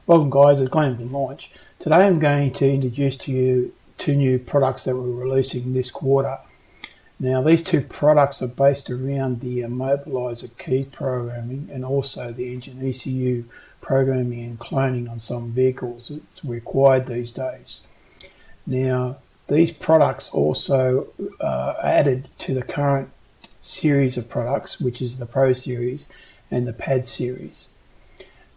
Welcome guys, it's Glenn from Launch. Today I'm going to introduce to you two new products that we're releasing this quarter. Now these two products are based around the immobilizer key programming and also the engine ECU programming and cloning on some vehicles. It's required these days. Now these products also are added to the current series of products, which is the Pro series and the PAD series.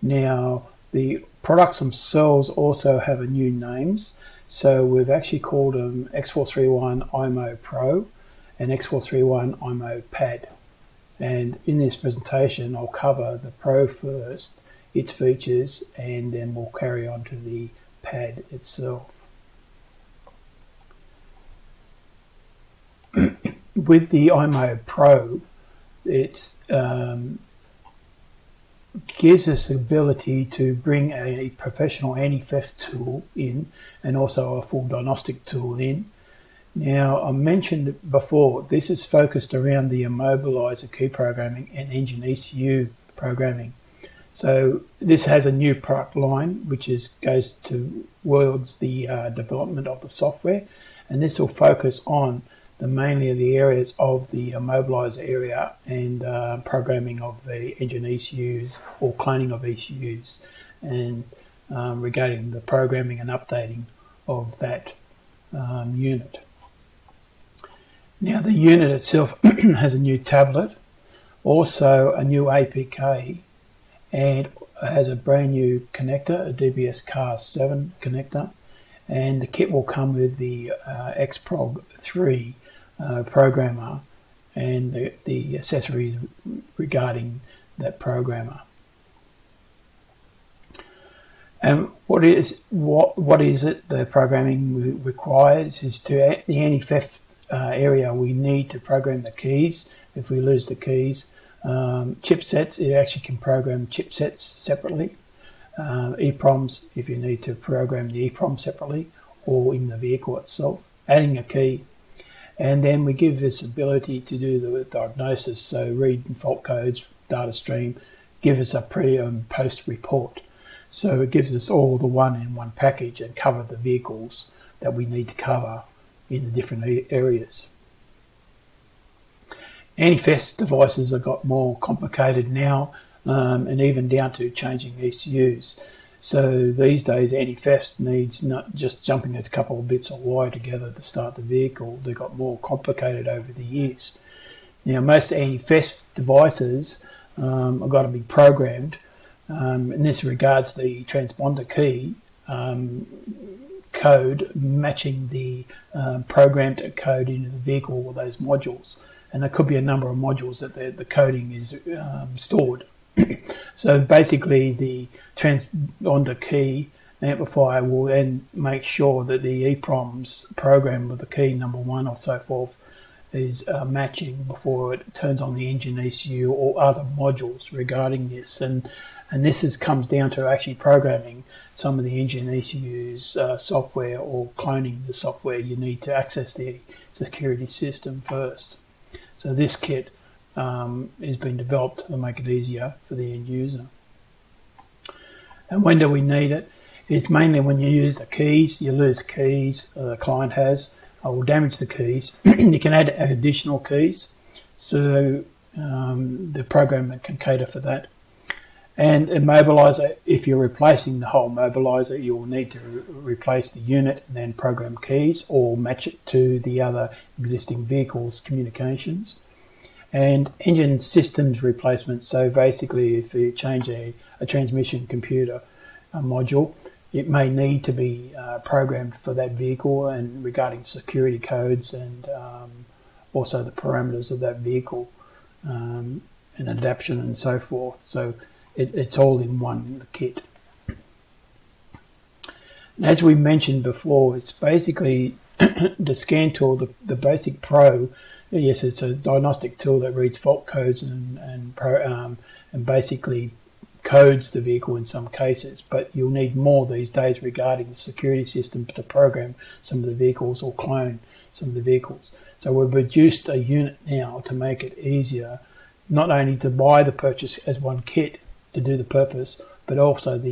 Now the products themselves also have a new names, so we've actually called them X-PROG3 IMMO Pro and X-PROG3 IMMO PAD. And in this presentation I'll cover the Pro first, its features, and then we'll carry on to the PAD itself. With the IMMO Pro, it's gives us the ability to bring a professional anti-theft tool in and also a full diagnostic tool in. Now, I mentioned before, this is focused around the immobilizer key programming and engine ECU programming. So this has a new product line which goes towards the development of the software, and this will focus on mainly the areas of the immobilizer area and programming of the engine ECUs or cloning of ECUs, and regarding the programming and updating of that unit. Now the unit itself has a new tablet, also a new APK, and has a brand new connector, a DBS Car 7 connector, and the kit will come with the X-PROG3 programmer and the accessories regarding that programmer. And what is it the programming requires is to the anti-theft area. We need to program the keys if we lose the keys. Chipsets, it actually can program chipsets separately. EPROMs, if you need to program the EPROM separately or in the vehicle itself, adding a key. And then we give this ability to do the diagnosis, so read fault codes, data stream, give us a pre and post report. So it gives us all the one in one package and cover the vehicles that we need to cover in the different areas. Anti-theft devices have got more complicated now, and even down to changing ECUs. So these days anti-theft needs not just jumping a couple of bits of wire together to start the vehicle. They got more complicated over the years. Now most anti-theft devices have got to be programmed. In this regards, the transponder key code matching the programmed code into the vehicle or those modules. And there could be a number of modules that the coding is stored. So basically the transponder key amplifier will then make sure that the EPROM's program with the key number 1 or so forth is matching before it turns on the engine ECU or other modules regarding this. And this comes down to actually programming some of the engine ECU's software or cloning the software. You need to access the security system first. So this kit is being developed to make it easier for the end user. And when do we need it? It's mainly when you use the keys. You lose keys the client has, or damage the keys. You can add additional keys, so the program can cater for that. And immobilizer, if you're replacing the whole immobilizer, you'll need to replace the unit and then program keys or match it to the other existing vehicle's communications. And engine systems replacement, so basically if you change a transmission computer module, it may need to be programmed for that vehicle and regarding security codes and also the parameters of that vehicle and adaptation and so forth. So it's all in one in the kit. And as we mentioned before, it's basically the scan tool, the basic Pro. Yes, it's a diagnostic tool that reads fault codes and basically codes the vehicle in some cases, but you'll need more these days regarding the security system to program some of the vehicles or clone some of the vehicles. So we've reduced a unit now to make it easier, not only to buy the purchase as one kit to do the purpose, but also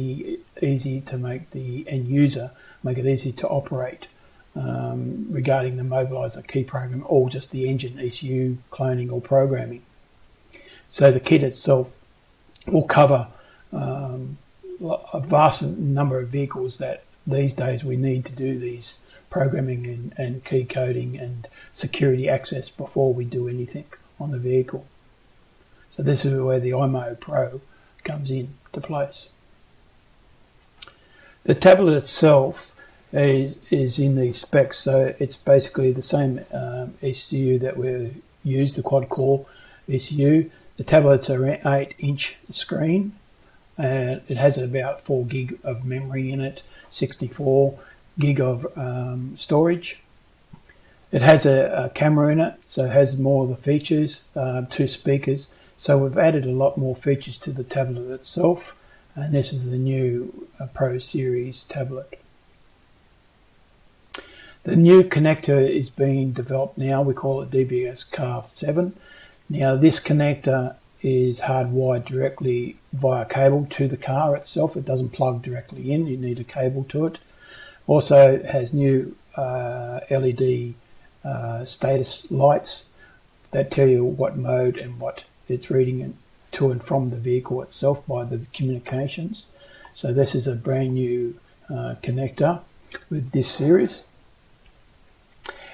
easy to make the end user, make it easy to operate regarding the mobiliser key program or just the engine ECU cloning or programming. So the kit itself will cover a vast number of vehicles that these days we need to do these programming and key coding and security access before we do anything on the vehicle. So this is where the IMMO Pro comes into place. The tablet itself is in these specs, so it's basically the same ECU that we use, the quad-core ECU. The tablet's an 8-inch screen, and it has about 4 gig of memory in it, 64 gig of storage. It has a camera in it, so it has more of the features, 2 speakers. So we've added a lot more features to the tablet itself, and this is the new Pro Series tablet. The new connector is being developed now. We call it DBS-CAR7. Now this connector is hardwired directly via cable to the car itself. It doesn't plug directly in. You need a cable to it. Also it has new LED status lights that tell you what mode and what it's reading to and from the vehicle itself by the communications. So this is a brand new connector with this series.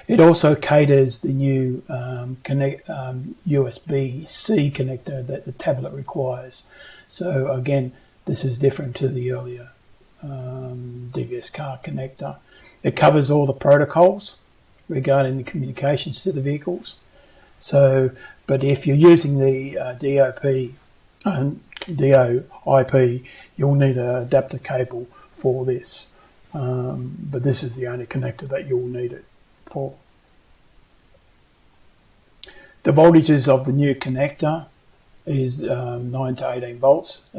It also caters the new USB-C connector that the tablet requires. So again, this is different to the earlier DBS-CAR connector. It covers all the protocols regarding the communications to the vehicles. So, but if you're using the DOIP, you'll need an adapter cable for this. But this is the only connector that you'll need it for. The voltages of the new connector is 9 to 18 volts.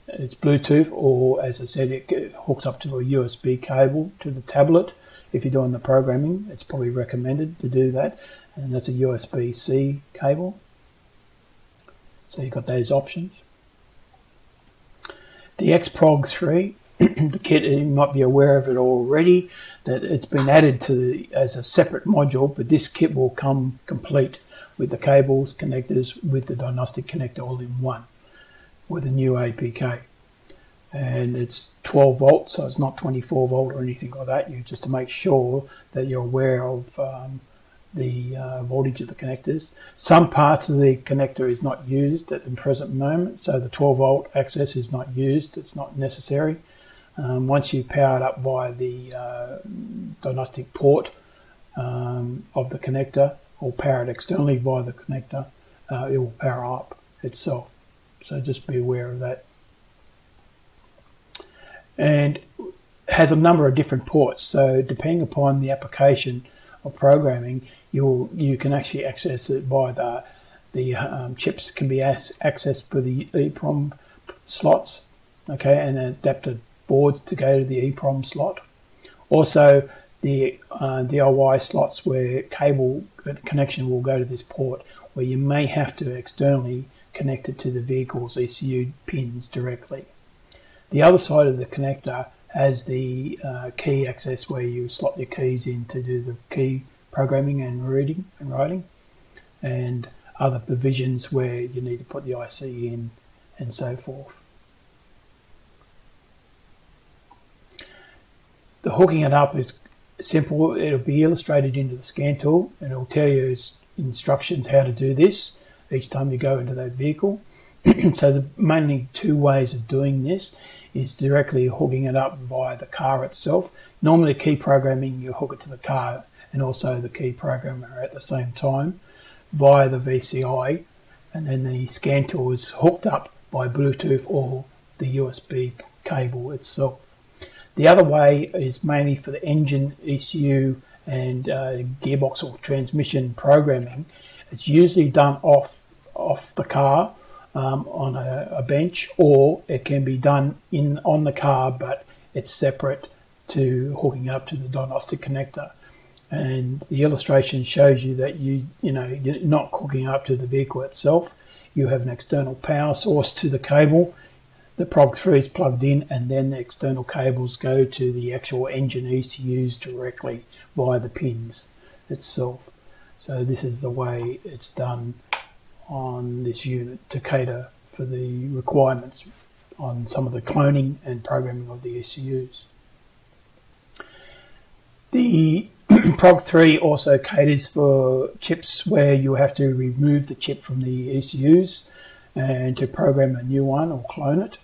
It's Bluetooth, or as I said, it hooks up to a USB cable to the tablet. If you're doing the programming, it's probably recommended to do that, and that's a USB-C cable. So you've got those options. The X-PROG3, the kit, you might be aware of it already, that it's been added to as a separate module, but this kit will come complete with the cables, connectors, with the Diagnostic connector all in one, with a new APK. And it's 12 volts, so it's not 24 volt or anything like that. You just to make sure that you're aware of the voltage of the connectors. Some parts of the connector is not used at the present moment, so the 12 volt access is not used. It's not necessary. Once you power it up via the Diagnostic port of the connector, or power it externally via the connector, it will power up itself. So just be aware of that. And has a number of different ports, so depending upon the application of programming, you can actually access it by the chips can be accessed by the EEPROM slots, okay, and adapter boards to go to the EEPROM slot. Also the DIY slots where cable connection will go to this port, where you may have to externally connect it to the vehicle's ECU pins directly. The other side of the connector has the key access, where you slot your keys in to do the key programming and reading and writing, and other provisions where you need to put the IC in and so forth. The hooking it up is simple. It'll be illustrated into the scan tool, and it'll tell you instructions how to do this each time you go into that vehicle. So the mainly 2 ways of doing this is directly hooking it up via the car itself. Normally key programming, you hook it to the car and also the key programmer at the same time via the VCI, and then the scan tool is hooked up by Bluetooth or the USB cable itself. The other way is mainly for the engine, ECU and gearbox or transmission programming. It's usually done off the car on a bench, or it can be done on the car, but it's separate to hooking up to the Diagnostic connector. And the illustration shows you that you're not hooking up to the vehicle itself. You have an external power source to the cable. The PROG3 is plugged in, and then the external cables go to the actual engine ECUs directly via the pins itself. So this is the way it's done on this unit to cater for the requirements on some of the cloning and programming of the ECUs. The PROG3 also caters for chips where you have to remove the chip from the ECUs and to program a new one or clone it.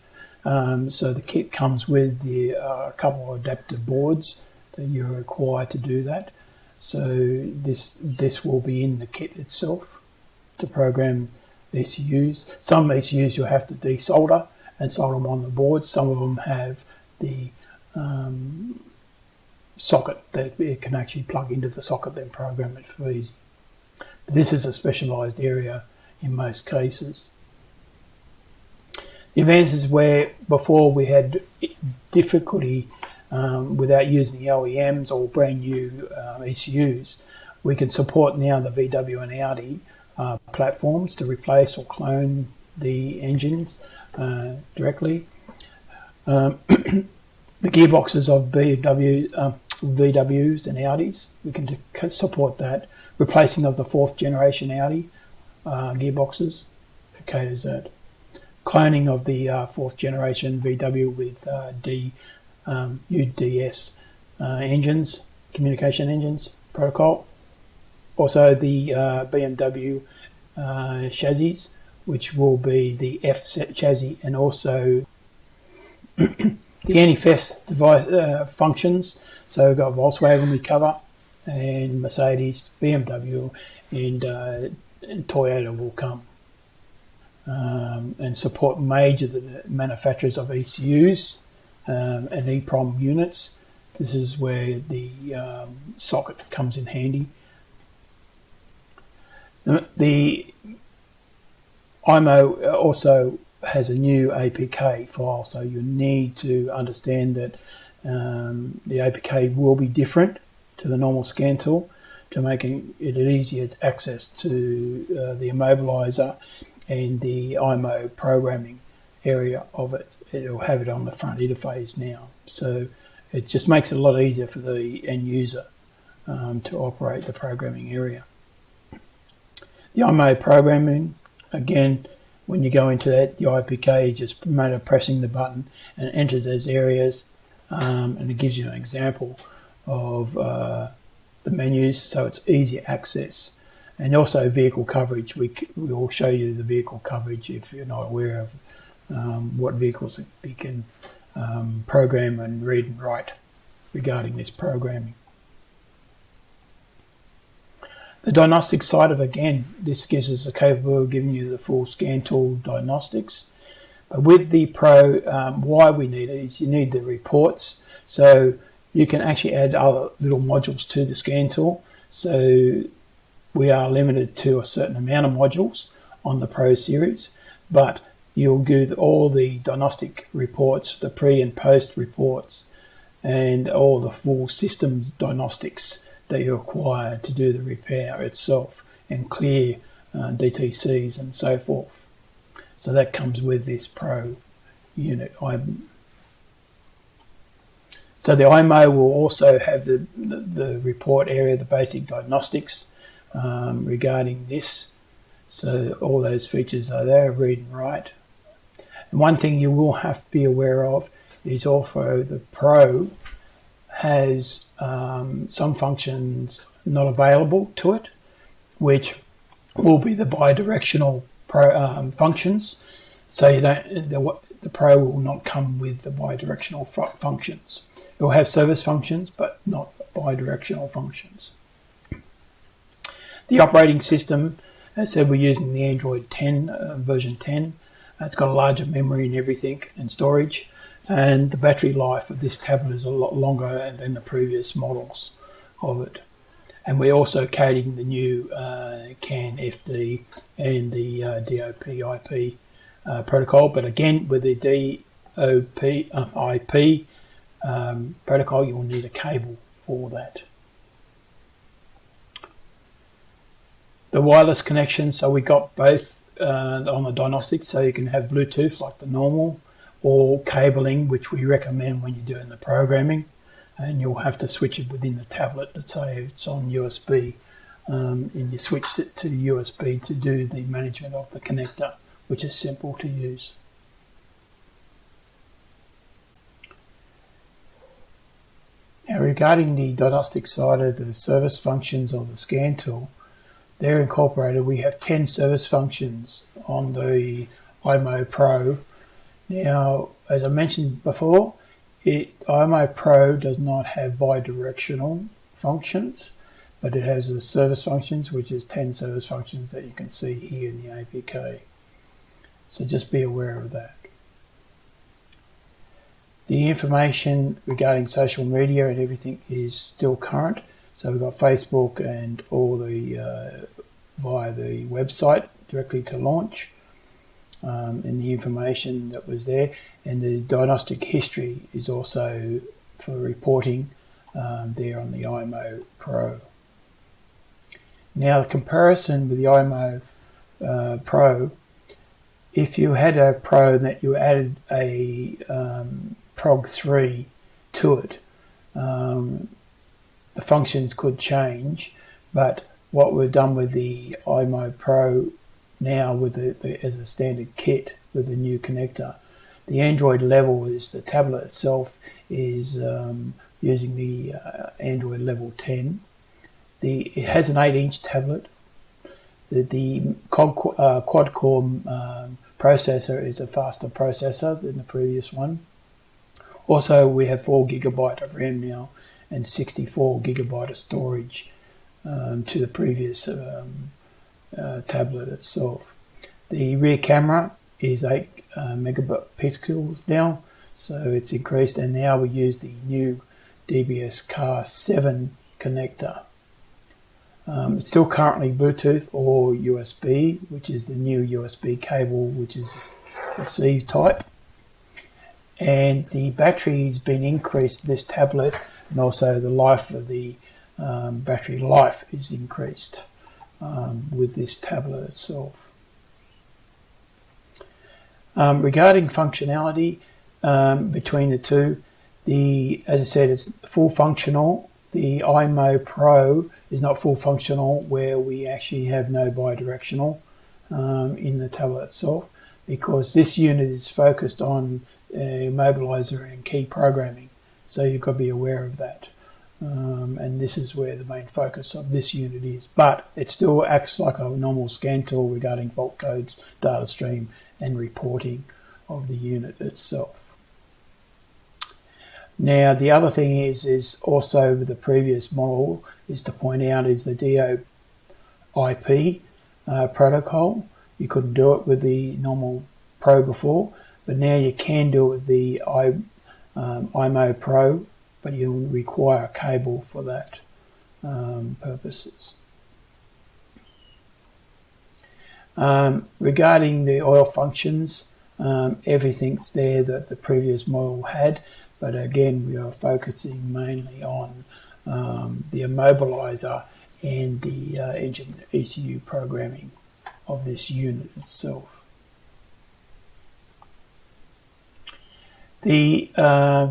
So the kit comes with a couple of adaptive boards that you're required to do that. So this will be in the kit itself to program ECUs. Some ECUs you'll have to desolder and solder them on the board. Some of them have the socket that it can actually plug into the socket, then program it for easy. But this is a specialized area in most cases. The advances where before we had difficulty without using the OEMs or brand new ECUs, we can support now the VW and Audi platforms to replace or clone the engines directly. The gearboxes of VWs and Audis, we can support that. Replacing of the 4th generation Audi gearboxes, it caters that. Cloning of the 4th generation VW with UDS engines, communication engines protocol. Also the BMW chassis, which will be the F chassis, and also the anti-theft device functions. So we've got Volkswagen we cover, and Mercedes, BMW, and Toyota will come. And support major manufacturers of ECUs and EEPROM units. This is where the socket comes in handy. The IMMO also has a new APK file, so you need to understand that the APK will be different to the normal scan tool to make it easier to access to the immobilizer and the IMMO programming area of it. It'll have it on the front interface now, so it just makes it a lot easier for the end user to operate the programming area. The IMMO programming, again, when you go into that, the IPK is just a matter of pressing the button and it enters those areas, and it gives you an example of the menus, so it's easy access. And also vehicle coverage. We will show you the vehicle coverage if you're not aware of what vehicles we can program and read and write regarding this programming. The diagnostic side of, again, this gives us the capability of giving you the full scan tool diagnostics. But with the Pro, why we need it is you need the reports. So you can actually add other little modules to the scan tool. So we are limited to a certain amount of modules on the Pro series, but you'll do all the diagnostic reports, the pre and post reports, and all the full systems diagnostics that you require to do the repair itself and clear DTCs and so forth. So that comes with this Pro unit. So the IMMO will also have the report area, the basic diagnostics regarding this. So all those features are there, read and write. And one thing you will have to be aware of is also the Pro has some functions not available to it, which will be the bidirectional functions. So you don't, the Pro will not come with the bidirectional functions. It will have service functions, but not bidirectional functions. The operating system, as I said, we're using the Android 10, version 10. It's got a larger memory and everything and storage. And the battery life of this tablet is a lot longer than the previous models of it. And we're also catering the new CAN FD and the DOP IP protocol. But again, with the DOP IP protocol, you will need a cable for that. The wireless connection, so we got both on the Diagnostic, so you can have Bluetooth like the normal, or cabling, which we recommend when you're doing the programming, and you'll have to switch it within the tablet. Let's say it's on USB, and you switch it to USB to do the management of the connector, which is simple to use. Now, regarding the Diagnostic side of the service functions of the scan tool, they're incorporated. We have 10 service functions on the IMMO Pro. Now, as I mentioned before, IMMO Pro does not have bidirectional functions, but it has the service functions, which is 10 service functions that you can see here in the APK. So just be aware of that. The information regarding social media and everything is still current. So we've got Facebook and all the via the website directly to launch, and the information that was there, and the Diagnostic history is also for reporting there on the IMMO Pro. Now, the comparison with the IMMO Pro, if you had a Pro that you added a PROG3 to it, the functions could change, but what we've done with the IMMO Pro now with as a standard kit with the new connector, the Android level is the tablet itself is using the Android level 10. It has an 8-inch tablet. The quad-core processor is a faster processor than the previous one. Also, we have 4 GB of RAM now and 64 GB of storage to the previous tablet itself. The rear camera is 8 megapixels now, so it's increased, and now we use the new DBS-CAR7 connector. It's still currently Bluetooth or USB, which is the new USB cable, which is the C type. And the battery has been increased, this tablet, and also the life of the battery life is increased with this tablet itself. Regarding functionality between the two, as I said, it's full functional. The IMMO Pro is not full functional, where we actually have no bidirectional in the tablet itself, because this unit is focused on mobilizer and key programming, so you've got to be aware of that. And this is where the main focus of this unit is, but it still acts like a normal scan tool regarding fault codes, data stream, and reporting of the unit itself. Now, the other thing is also with the previous model is to point out is the DOIP protocol. You couldn't do it with the normal Pro before, but now you can do it with the IMMO Pro, but you'll require a cable for that purposes. Regarding the oil functions, everything's there that the previous model had, but again we are focusing mainly on the immobilizer and the engine ECU programming of this unit itself. The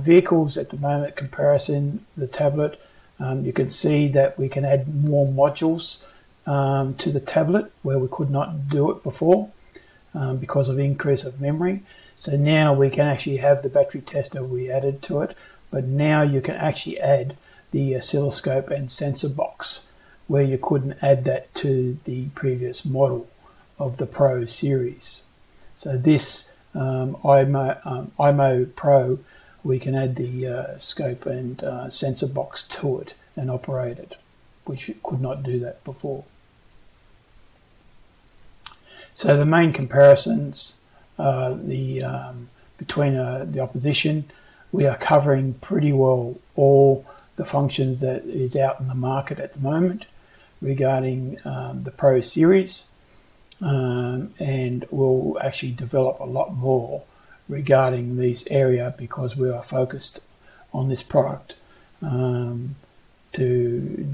vehicles at the moment comparison, the tablet, you can see that we can add more modules to the tablet where we could not do it before because of increase of memory. So now we can actually have the battery tester we added to it, but now you can actually add the oscilloscope and sensor box where you couldn't add that to the previous model of the Pro series. So this IMMO Pro, we can add the scope and sensor box to it and operate it, which you could not do that before. So the main comparisons between the opposition, we are covering pretty well all the functions that is out in the market at the moment regarding the Pro series. And we'll actually develop a lot more regarding this area because we are focused on this product to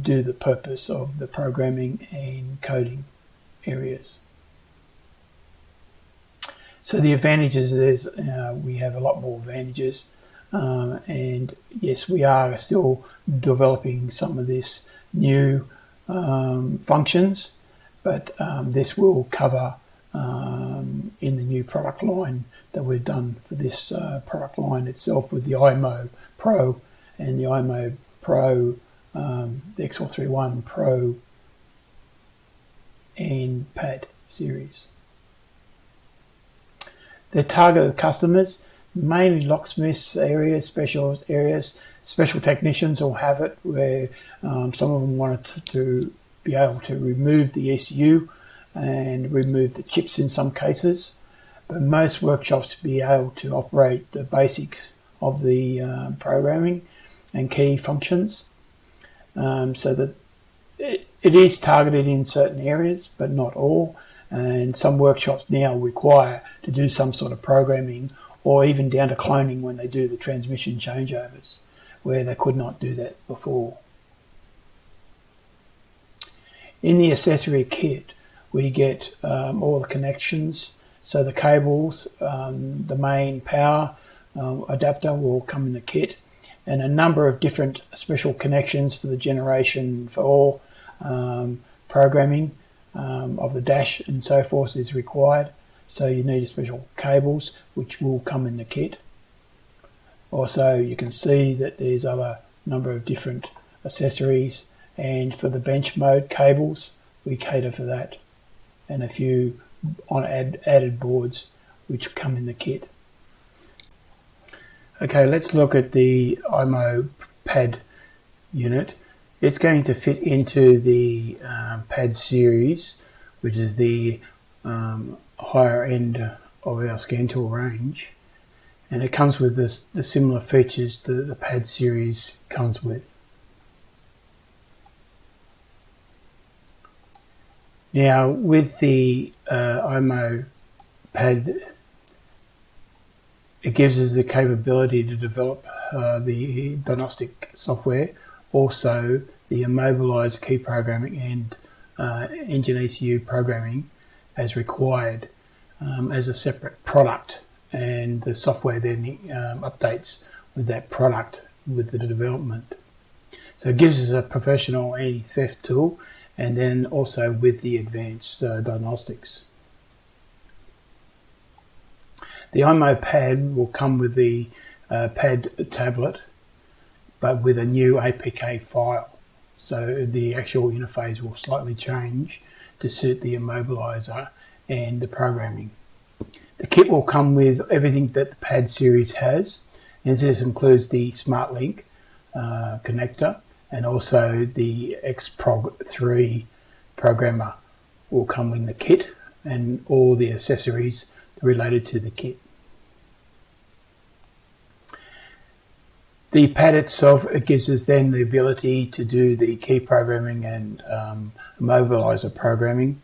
do the purpose of the programming and coding areas. So the advantages is we have a lot more advantages, and yes, we are still developing some of this new functions, but this will cover in the new product line that we've done for this product line itself with the IMMO Pro and the IMMO Pro, the X-PROG3 Pro and PAD series. They're targeted customers, mainly locksmiths areas, specialist areas. Special technicians will have it where some of them wanted to be able to remove the ECU and remove the chips in some cases. But most workshops be able to operate the basics of the programming and key functions, so that it is targeted in certain areas, but not all. And some workshops now require to do some sort of programming or even down to cloning when they do the transmission changeovers, where they could not do that before. In the accessory kit, we get all the connections, so the cables, the main power adapter will come in the kit, and a number of different special connections for the generation for all programming of the dash and so forth is required. So you need special cables which will come in the kit. Also, you can see that there's other number of different accessories, and for the bench mode cables we cater for that, and a few on added boards which come in the kit. Okay, let's look at the IMMO PAD unit. It's going to fit into the PAD series, which is the higher end of our scan tool range, and it comes with the similar features that the PAD series comes with. Now, with the IMMO PAD, it gives us the capability to develop the diagnostic software, also the immobilizer key programming and engine ECU programming as required as a separate product, and the software then updates with that product with the development. So it gives us a professional anti-theft tool, and then also with the advanced diagnostics. The IMMO PAD will come with the PAD tablet, but with a new APK file. So the actual interface will slightly change to suit the immobilizer and the programming. The kit will come with everything that the PAD series has, and this includes the Smartlink connector, and also the X-PROG3 programmer will come in the kit, and all the accessories related to the kit. The pad itself, it gives us then the ability to do the key programming and immobilizer programming,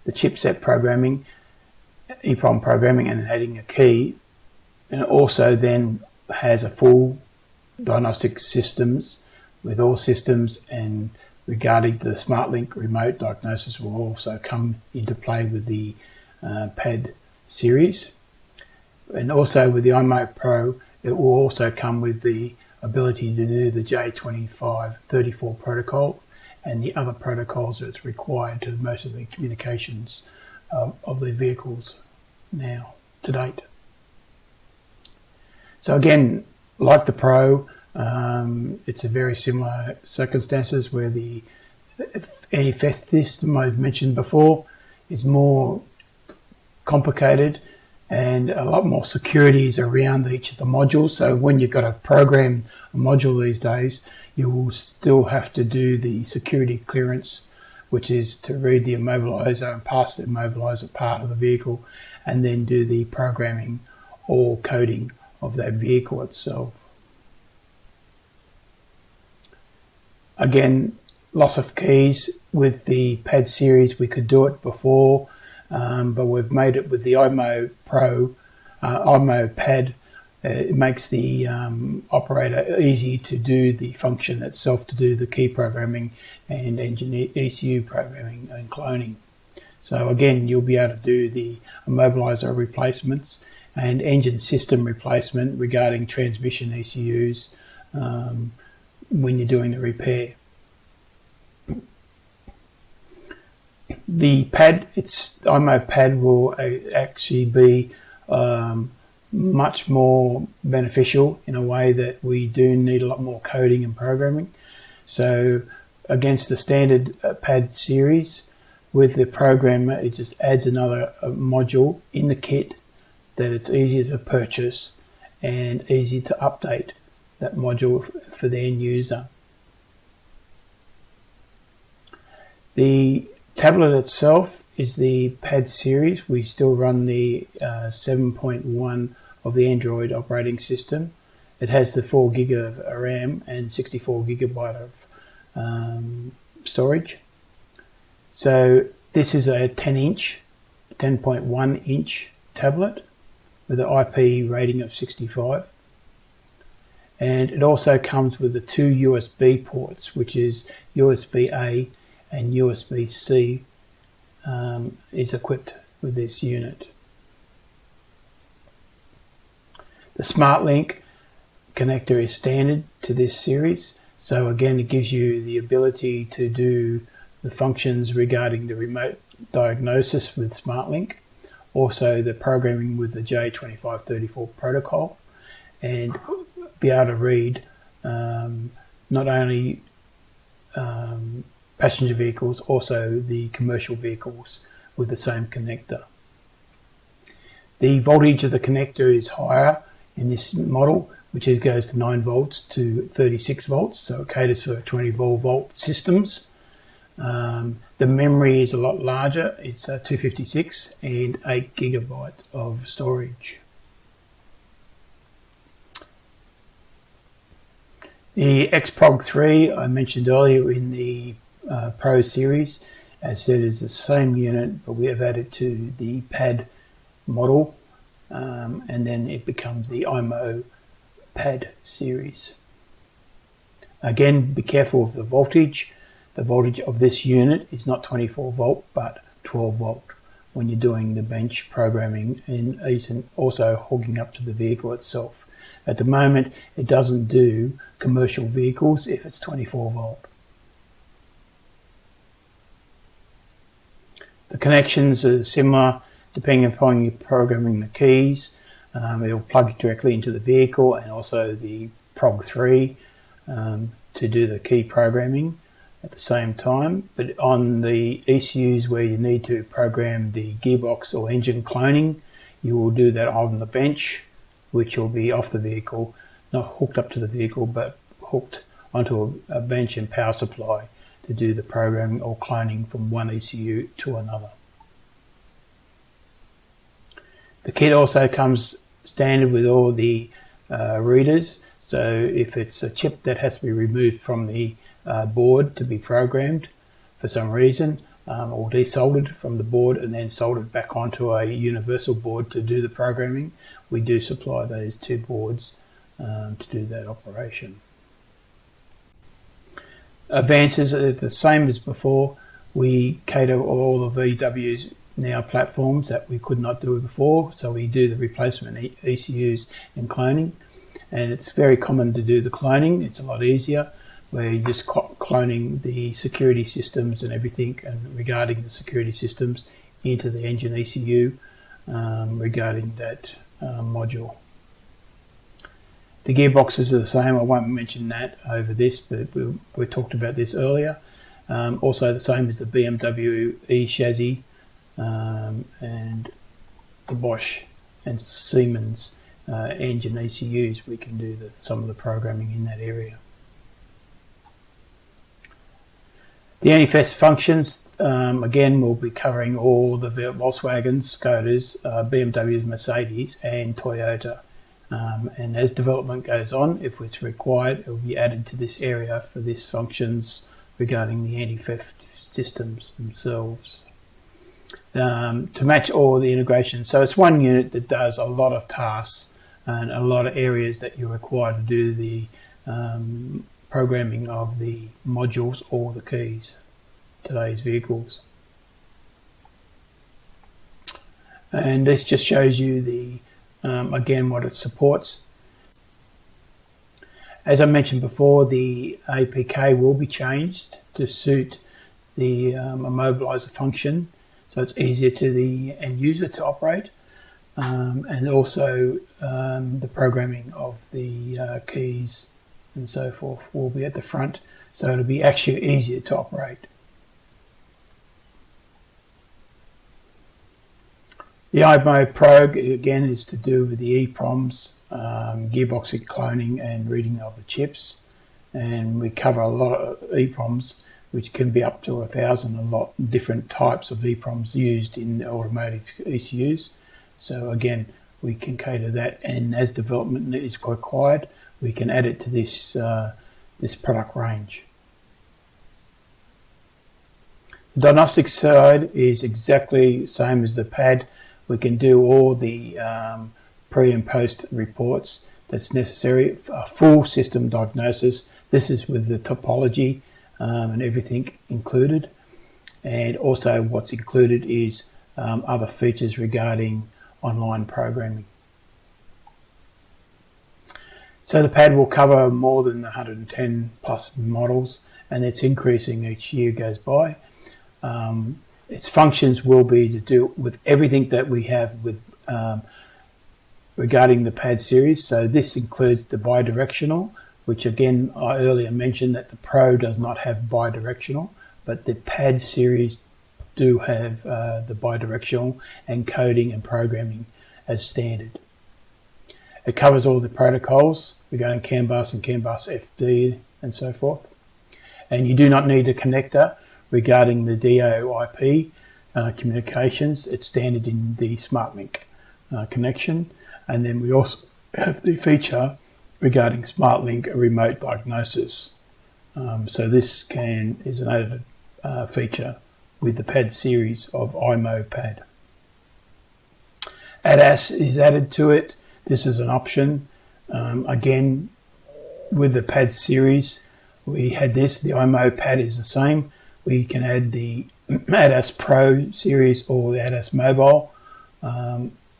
the chipset programming, EEPROM programming and adding a key, and it also then has a full diagnostic systems with all systems, and regarding the Smartlink remote diagnosis will also come into play with the PAD series. And also with the IMMO Pro, it will also come with the ability to do the J2534 protocol and the other protocols that's required to most of the communications of the vehicles now to date. So again, like the Pro, it's a very similar circumstances where the anti-theft system I've mentioned before is more complicated, and a lot more securities around each of the modules. So when you've got to program a module these days, you will still have to do the security clearance, which is to read the immobilizer and pass the immobilizer part of the vehicle, and then do the programming or coding of that vehicle itself. Again, loss of keys with the PAD series, we could do it before, but we've made it with the IMMO Pro, IMMO PAD. It makes the operator easy to do the function itself, to do the key programming and engine ECU programming and cloning. So again, you'll be able to do the immobiliser replacements and engine system replacement regarding transmission ECUs when you're doing the repair. The pad, IMMO pad, will actually be much more beneficial in a way that we do need a lot more coding and programming. So against the standard pad series, with the programmer, it just adds another module in the kit that it's easier to purchase and easy to update that module for the end user. The tablet itself is the pad series. We still run the 7.1 of the Android operating system. It has the 4 gig of RAM and 64 gigabyte of storage. So this is a 10.1 inch tablet with an IP rating of 65. And it also comes with the 2 USB ports, which is USB-A and USB-C is equipped with this unit. The Smartlink connector is standard to this series. So again, it gives you the ability to do the functions regarding the remote diagnosis with Smartlink, also the programming with the J2534 protocol, and be able to read not only passenger vehicles, also the commercial vehicles with the same connector. The voltage of the connector is higher in this model, which goes to 9 volts to 36 volts, so it caters for 24 volt systems. The memory is a lot larger. It's 256 and 8 gigabyte of storage. The X-PROG3 I mentioned earlier in the Pro series, as said, is the same unit, but we have added to the pad model, and then it becomes the IMMO pad series. Again, be careful of the voltage. The voltage of this unit is not 24 volt but 12 volt when you're doing the bench programming and also hooking up to the vehicle itself. At the moment, it doesn't do commercial vehicles if it's 24 volt. The connections are similar depending upon you programming the keys. It'll plug directly into the vehicle and also the PROG3 to do the key programming at the same time. But on the ECUs where you need to program the gearbox or engine cloning, you will do that on the bench, which will be off the vehicle, not hooked up to the vehicle, but hooked onto a bench and power supply to do the programming or cloning from one ECU to another. The kit also comes standard with all the readers, so if it's a chip that has to be removed from the board to be programmed for some reason, or desoldered from the board and then soldered back onto a universal board to do the programming, we do supply those 2 boards to do that operation. Advances are the same as before. We cater all the VW's now platforms that we could not do before, so we do the replacement ECUs and cloning, and it's very common to do the cloning. It's a lot easier, where you're just cloning the security systems and everything, and regarding the security systems into the engine ECU regarding that module. The gearboxes are the same. I won't mention that over this, but we talked about this earlier. Also the same as the BMW E chassis and the Bosch and Siemens engine ECUs. We can do some of the programming in that area. The anti-theft functions, again, we'll be covering all the Volkswagens, Skodas, BMWs, Mercedes and Toyota. And as development goes on, if it's required, it will be added to this area for these functions regarding the anti-theft systems themselves. To match all the integration. So it's one unit that does a lot of tasks and a lot of areas that you're required to do the programming of the modules or the keys, today's vehicles. And this just shows you the again what it supports. As I mentioned before, the APK will be changed to suit the immobilizer function, so it's easier to the end user to operate, and also the programming of the keys and so forth will be at the front, so it'll be actually easier to operate. The IMMO Pro, again, is to do with the EEPROMs, gearbox cloning and reading of the chips. And we cover a lot of EEPROMs, which can be up to 1,000, a lot of different types of EEPROMs used in automotive ECUs. So again, we can cater that, and as development is required, we can add it to this, this product range. The diagnostic side is exactly the same as the pad. We can do all the pre and post reports that's necessary, a full system diagnosis. This is with the topology and everything included. And also what's included is other features regarding online programming. So the pad will cover more than 110 plus models, and it's increasing each year goes by. Its functions will be to do with everything that we have with regarding the pad series. So this includes the bidirectional, which again I earlier mentioned that the Pro does not have bidirectional, but the pad series do have the bidirectional and coding and programming as standard. It covers all the protocols regarding CAN bus and CAN bus FD and so forth. And you do not need a connector regarding the DOIP communications. It's standard in the Smartlink connection. And then we also have the feature regarding Smartlink remote diagnosis. So this is an added feature with the pad series of IMMO PAD. ADAS is added to it. This is an option. Again, with the pad series, we had this. The IMMO PAD is the same. We can add the ADAS Pro series or the ADAS Mobile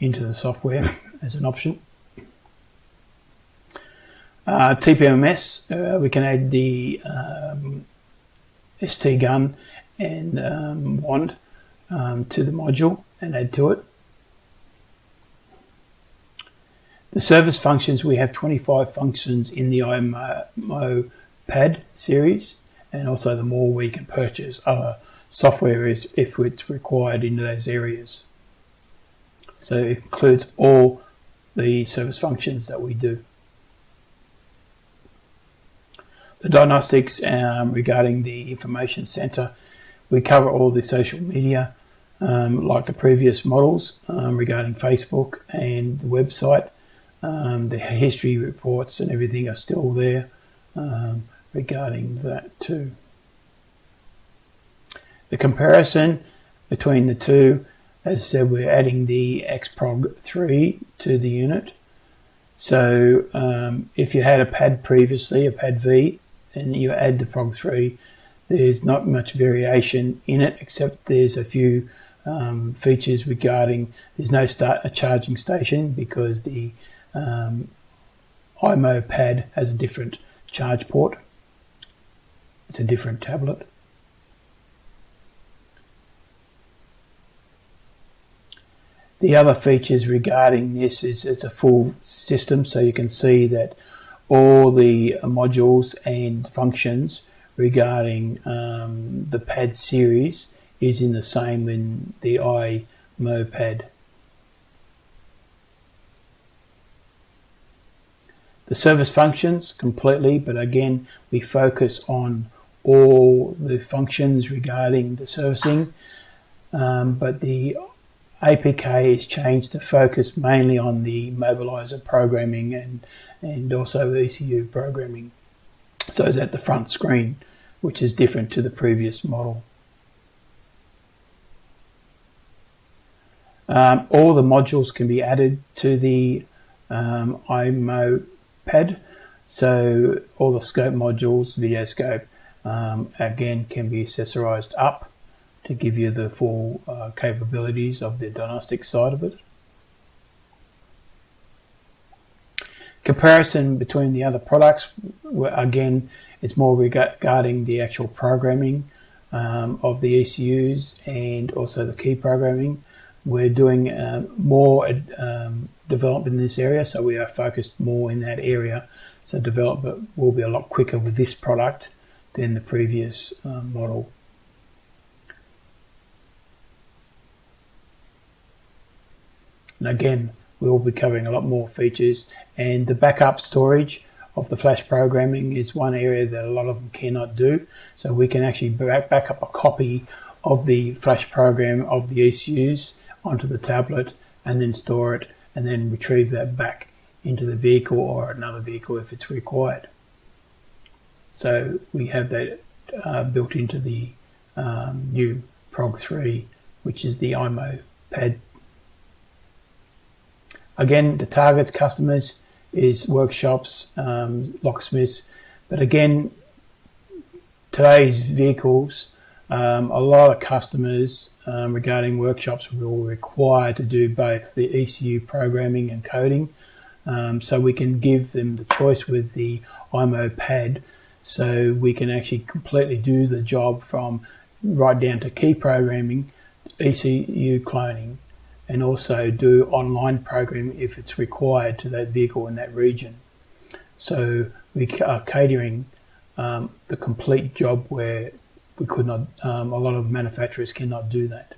into the software as an option. TPMS, we can add the ST gun and wand to the module and add to it. The service functions, we have 25 functions in the IMMO PAD series, and also the more we can purchase other software if it's required in those areas. So it includes all the service functions that we do. The diagnostics regarding the information center, we cover all the social media like the previous models regarding Facebook and the website. The history reports and everything are still there regarding that too. The comparison between the two, as I said, we're adding the X-PROG3 to the unit. So if you had a pad previously, a pad V, and you add the PROG3, there's not much variation in it, except there's a few features regarding there's no a charging station because the IMMO PAD has a different charge port. It's a different tablet. The other features regarding this is it's a full system, so you can see that all the modules and functions regarding the pad series is in the same in the IMMO PAD. The service functions completely, but again we focus on all the functions regarding the servicing, but the APK is changed to focus mainly on the mobilizer programming and also ECU programming. So it's at the front screen, which is different to the previous model. All the modules can be added to the IMMO PAD. So all the scope modules, video scope, again can be accessorized up to give you the full capabilities of the diagnostic side of it. Comparison between the other products, again, it's more regarding the actual programming of the ECUs and also the key programming. We're doing more development in this area, so we are focused more in that area. So development will be a lot quicker with this product than the previous model. And again, we'll be covering a lot more features, and the backup storage of the flash programming is one area that a lot of them cannot do. So we can actually back up a copy of the flash program of the ECUs onto the tablet and then store it and then retrieve that back into the vehicle or another vehicle if it's required. So we have that built into the new PROG3, which is the IMMO PAD. Again, the target customers is workshops, locksmiths, but again, today's vehicles, a lot of customers regarding workshops will require to do both the ECU programming and coding, so we can give them the choice with the IMMO PAD, so we can actually completely do the job from right down to key programming, ECU cloning, and also do online programming if it's required to that vehicle in that region. So we are catering the complete job where we could not, a lot of manufacturers cannot do that.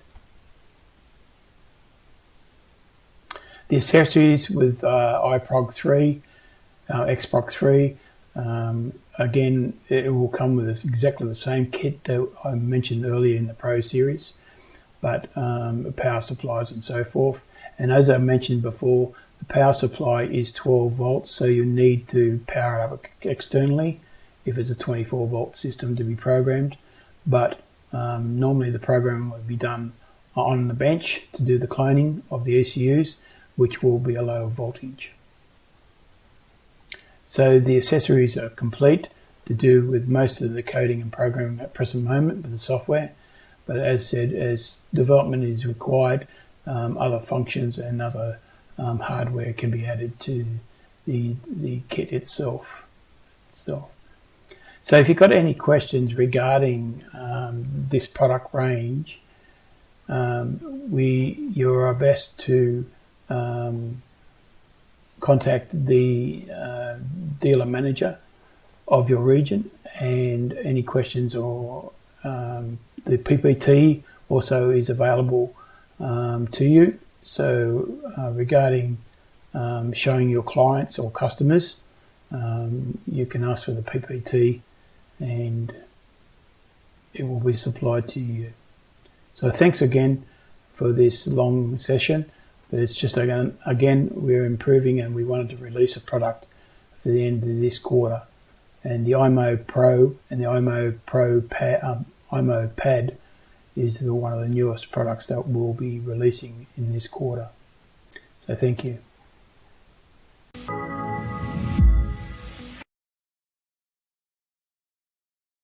The accessories with iPROG3, X-PROG3, again, it will come with exactly the same kit that I mentioned earlier in the Pro series, but power supplies and so forth. And as I mentioned before, the power supply is 12 volts, so you need to power it up externally if it's a 24 volt system to be programmed. But normally the programming will be done on the bench to do the cloning of the ECUs, which will be a lower voltage. So the accessories are complete to do with most of the coding and programming at present moment with the software. But as said, as development is required, other functions and other hardware can be added to the kit itself. So if you've got any questions regarding this product range, we do our best to contact the dealer manager of your region, and any questions or the PPT also is available to you. So regarding showing your clients or customers, you can ask for the PPT and it will be supplied to you. So thanks again for this long session, but it's just again we're improving and we wanted to release a product for the end of this quarter. And the IMMO Pro and the IMMO Pro PAD, IMMO PAD is one of the newest products that we'll be releasing in this quarter. So thank you.